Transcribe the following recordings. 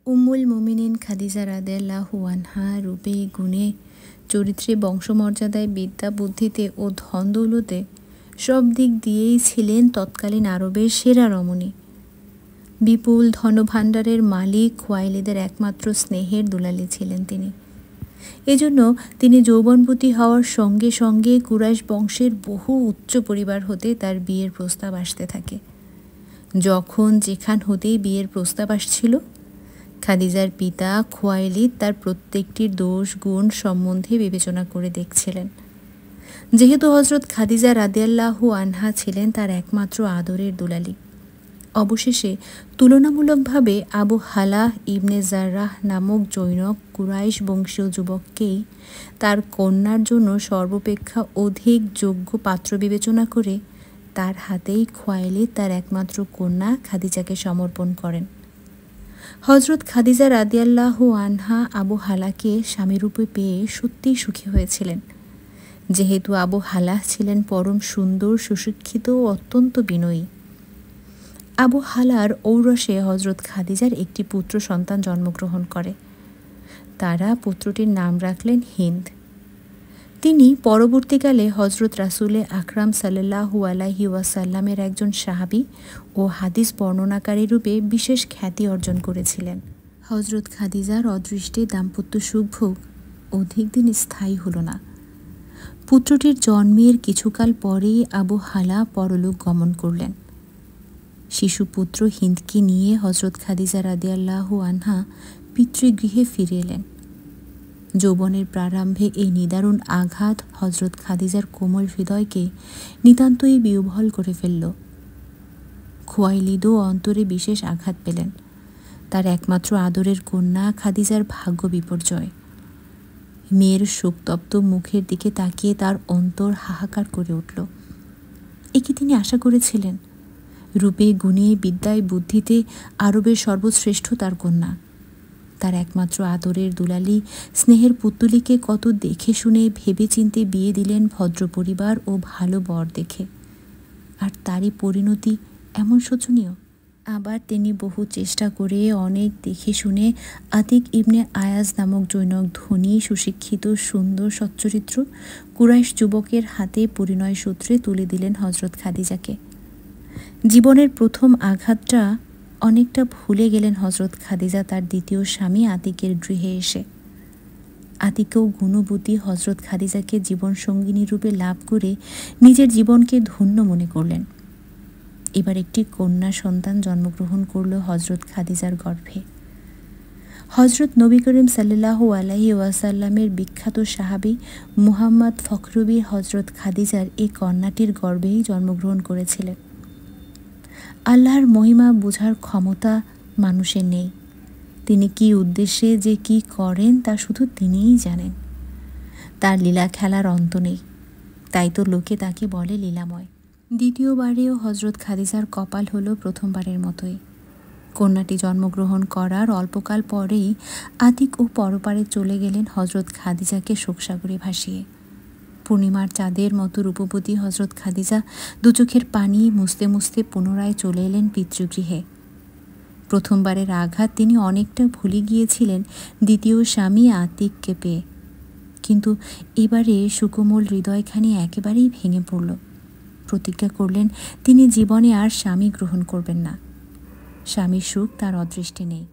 উম্মুল মুমিনিন খাদিজা রাদিয়াল্লাহু আনহা রূপে গুণে, চরিত্রে, বংশমর্যাদায়, বিদ্যা বুদ্ধিতে ও ধন দৌলতে সব দিক দিয়েই ছিলেন তৎকালীন আরবের সেরা রমণী। বিপুল ধনভাণ্ডারের মালিক, খোয়াইলিদের একমাত্র স্নেহের দুলালি ছিলেন তিনি। এজন্য তিনি যৌবনবতী হওয়ার সঙ্গে সঙ্গে কুরাইশ বংশের বহু উচ্চ পরিবার হতে তার বিয়ের প্রস্তাব আসতে থাকে। যখন যেখান হতেই বিয়ের প্রস্তাব আসছিল, খাদিজার পিতা খোয়াইলিদ তার প্রত্যেকটির দোষ গুণ সম্বন্ধে বিবেচনা করে দেখছিলেন। যেহেতু হজরত খাদিজা রাদিয়াল্লাহু আনহা ছিলেন তার একমাত্র আদরের দুলালি, অবশেষে তুলনামূলকভাবে আবু হালাহ ইবনে জাররাহ নামক জৈনক কুরাইশ বংশীয় যুবককেই তার কন্যার জন্য সর্বাপেক্ষা অধিক যোগ্য পাত্র বিবেচনা করে তার হাতেই খোয়াইলিদ তার একমাত্র কন্যা খাদিজাকে সমর্পণ করেন। হজরত খাদিজা রাদিয়াল্লাহু আনহা আবু হালাকে স্বামীরূপে পেয়ে সত্যিই সুখী হয়েছিলেন। যেহেতু আবু হালাহ ছিলেন পরম সুন্দর, সুশিক্ষিত ও অত্যন্ত বিনয়ী। আবু হালার ঔরসে হজরত খাদিজার একটি পুত্র সন্তান জন্মগ্রহণ করে। তারা পুত্রটির নাম রাখলেন হিন্দ। তিনি পরবর্তীকালে হজরত রাসূলে আকরাম সাল্লাল্লাহু আলাইহি ওয়াসাল্লামের একজন সাহাবী ও হাদিস বর্ণনাকারী রূপে বিশেষ খ্যাতি অর্জন করেছিলেন। হজরত খাদিজার অদৃষ্টে দাম্পত্য সুখভোগ অধিক দিন স্থায়ী হল না। পুত্রটির জন্মের কিছুকাল পরেই আবু হালা পরলোক গমন করলেন। শিশুপুত্র হিন্দকে নিয়ে হজরত খাদিজা রাদিয়াল্লাহু আনহা পিতৃগৃহে ফিরে এলেন। যৌবনের প্রারম্ভে এই নিদারুণ আঘাত হজরত খাদিজার কোমল হৃদয়কে নিতান্তই বিহ্বল করে ফেলল। খোয়াইলিদও অন্তরে বিশেষ আঘাত পেলেন। তার একমাত্র আদরের কন্যা খাদিজার ভাগ্য বিপর্যয়। মেয়ের শোকতপ্ত মুখের দিকে তাকিয়ে তার অন্তর হাহাকার করে উঠল। একে তিনি আশা করেছিলেন। রূপে গুণে, বিদ্যায় বুদ্ধিতে আরবের সর্বশ্রেষ্ঠ তার কন্যা, তার একমাত্র আদরের দুলালি, স্নেহের পুত্তলিকে কত দেখে শুনে ভেবে চিনতে বিয়ে দিলেন ভদ্র পরিবার ও ভালো বর দেখে। আর তারই পরিণতি এমন শোচনীয়। আবার তিনি বহু চেষ্টা করে অনেক দেখে শুনে আতিক ইবনে আয়াজ নামক জৈনক ধনী, সুশিক্ষিত, সুন্দর, সচ্চরিত্র কুরাইশ যুবকের হাতে পরিণয় সূত্রে তুলে দিলেন হজরত খাদিজাকে। জীবনের প্রথম আঘাতটা অনেকটা ভুলে গেলেন হজরত খাদিজা তার দ্বিতীয় স্বামী আতিকের গৃহে এসে। আতিকেও গুণবতী হজরত খাদিজাকে জীবন সঙ্গিনী রূপে লাভ করে নিজের জীবনকে ধন্য মনে করলেন। এবার একটি কন্যা সন্তান জন্মগ্রহণ করল হজরত খাদিজার গর্ভে। হজরত নবী করিম সাল্লাল্লাহু আলাইহি ওয়াসাল্লামের বিখ্যাত সাহাবী মুহাম্মদ ফখরবী হজরত খাদিজার এই কন্যাটির গর্ভেই জন্মগ্রহণ করেছিলেন। আল্লাহর মহিমা বোঝার ক্ষমতা মানুষের নেই। তিনি কি উদ্দেশ্যে যে কি করেন তা শুধু তিনিই জানেন। তার লীলা খেলার অন্ত নেই, তাই তো লোকে তাকে বলে লীলাময়। দ্বিতীয়বারেও হজরত খাদিজার কপাল হলো প্রথমবারের মতোই। কন্যাটি জন্মগ্রহণ করার অল্পকাল পরেই আতিক ও পরপারে চলে গেলেন হজরত খাদিজাকে শোকসাগরে ভাসিয়ে। পূর্ণিমার চাঁদের মতো রূপবতী হজরত খাদিজা দু চোখের পানি মুছতে মুছতে পুনরায় চলে এলেন পিতৃগৃহে। প্রথমবারের আঘাত তিনি অনেকটা ভুলে গিয়েছিলেন দ্বিতীয় স্বামী আতিককে পেয়ে, কিন্তু এবারে সুকোমল হৃদয়খানি একেবারেই ভেঙে পড়ল। প্রতিজ্ঞা করলেন তিনি জীবনে আর স্বামী গ্রহণ করবেন না। স্বামীর সুখ তার অদৃষ্টে নেই।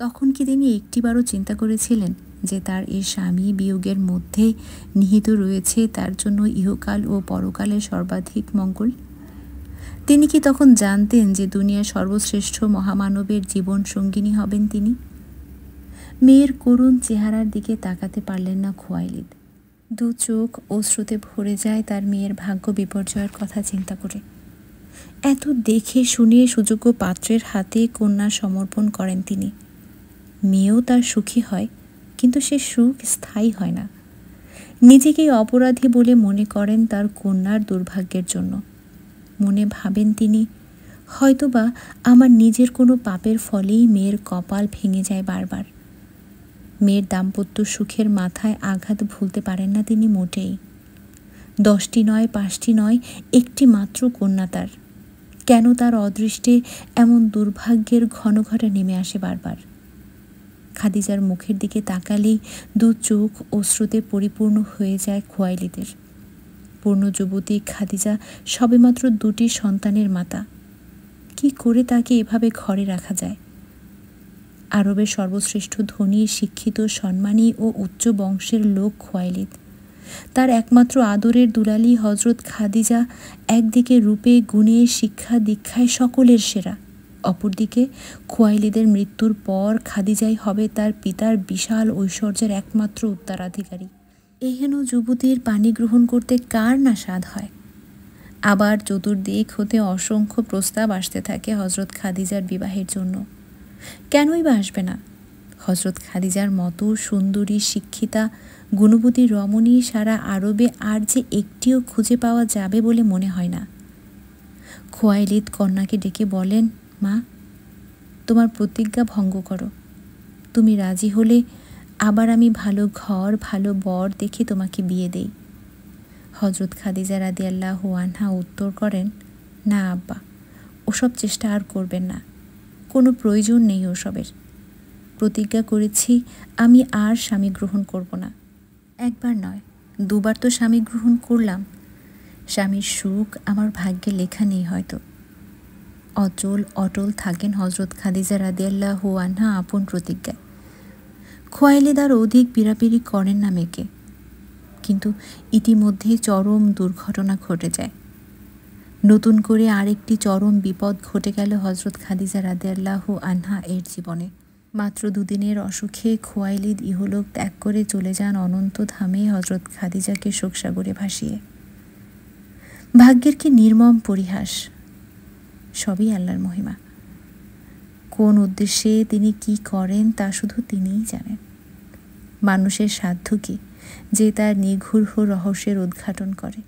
তখন কি তিনি একটিবারও চিন্তা করেছিলেন যে তার এই স্বামী বিয়োগের মধ্যে নিহিত রয়েছে তার জন্য ইহকাল ও পরকালের সর্বাধিক মঙ্গল? তিনি কি তখন জানতেন যে দুনিয়ার সর্বশ্রেষ্ঠ মহামানবের জীবন সঙ্গিনী হবেন তিনি? মেয়ের করুণ চেহারার দিকে তাকাতে পারলেন না খোয়াইলিদ। দু চোখ অশ্রুতে ভরে যায় তার মেয়ের ভাগ্য বিপর্যয়ের কথা চিন্তা করে। এত দেখে শুনে সুযোগ্য পাত্রের হাতে কন্যা সমর্পণ করেন তিনি। মেয়েও তার সুখী হয়, কিন্তু সে সুখ স্থায়ী হয় না। নিজেকেই অপরাধী বলে মনে করেন তার কন্যার দুর্ভাগ্যের জন্য। মনে ভাবেন তিনি, হয়তোবা আমার নিজের কোনো পাপের ফলেই মেয়ের কপাল ভেঙে যায় বারবার। মেয়ের দাম্পত্য সুখের মাথায় আঘাত ভুলতে পারেন না তিনি মোটেই। 10টি নয়, 5টি নয়, একটি মাত্র কন্যা তার। কেন তার অদৃষ্টে এমন দুর্ভাগ্যের ঘন ঘটা নেমে আসে বারবার? খাদিজার মুখের দিকে তাকালেই দু চোখ অশ্রুতে পরিপূর্ণ হয়ে যায় খোয়াইলিদের। পূর্ণ যুবতী খাদিজা সবেমাত্র 2টি সন্তানের মাতা। কি করে তাকে এভাবে ঘরে রাখা যায়? আরবের সর্বশ্রেষ্ঠ ধনী, শিক্ষিত, সম্মানী ও উচ্চ বংশের লোক খোয়াইলিদ। তার একমাত্র আদরের দুলালি হজরত খাদিজা একদিকে রূপে, গুণে, শিক্ষা, দীক্ষায় সকলের সেরা, অপরদিকে খোয়াইলিদের মৃত্যুর পর খাদিজাই হবে তার পিতার বিশাল ঐশ্বর্যের একমাত্র উত্তরাধিকারী। এহেন যুবতীর পানি গ্রহণ করতে কার না স্বাদ হয়? আবার চতুর্দিক হতে অসংখ্য প্রস্তাব আসতে থাকে হজরত খাদিজার বিবাহের জন্য। কেনই বা আসবে না? হজরত খাদিজার মতো সুন্দরী, শিক্ষিতা, গুণবতী রমণী সারা আরবে আর যে একটিও খুঁজে পাওয়া যাবে বলে মনে হয় না। খোয়াইলিদ কন্যাকে ডেকে বলেন, মা, তোমার প্রতিজ্ঞা ভঙ্গ করো। তুমি রাজি হলে আবার আমি ভালো ঘর, ভালো বর দেখে তোমাকে বিয়ে দেই। হজরত খাদিজা রাদিয়াল্লাহু আনহা উত্তর করেন, না আব্বা, ওসব চেষ্টা আর করবেন না, কোনো প্রয়োজন নেই ওসবের। প্রতিজ্ঞা করেছি আমি আর স্বামী গ্রহণ করব না। একবার নয়, 2বার তো স্বামী গ্রহণ করলাম। স্বামীর সুখ আমার ভাগ্যে লেখা নেই হয়তো। অচল অটল থাকেন হজরত খাদিজা রাদিয়াল্লাহু আনহা আপন প্রতিজ্ঞায়। খোয়াইলিদ আর অধিক পীড়াপিড়ি করেন না মেয়েকে। কিন্তু ইতিমধ্যেই চরম দুর্ঘটনা ঘটে যায়। নতুন করে আরেকটি চরম বিপদ ঘটে গেল হজরত খাদিজা রাদিয়াল্লাহু আনহা এর জীবনে। মাত্র 2 দিনের অসুখে খোয়াইলিদ ইহলোক ত্যাগ করে চলে যান অনন্ত ধামে হজরত খাদিজাকে শোকসাগরে ভাসিয়ে। ভাগ্যের কি নির্মম পরিহাস! সবই আল্লাহর মহিমা। কোন উদ্দেশ্যে তিনি কি করেন তা শুধু তিনিই জানেন। মানুষের সাধ্য কি যে তার নিগূঢ় রহস্যের উদ্ঘাটন করে?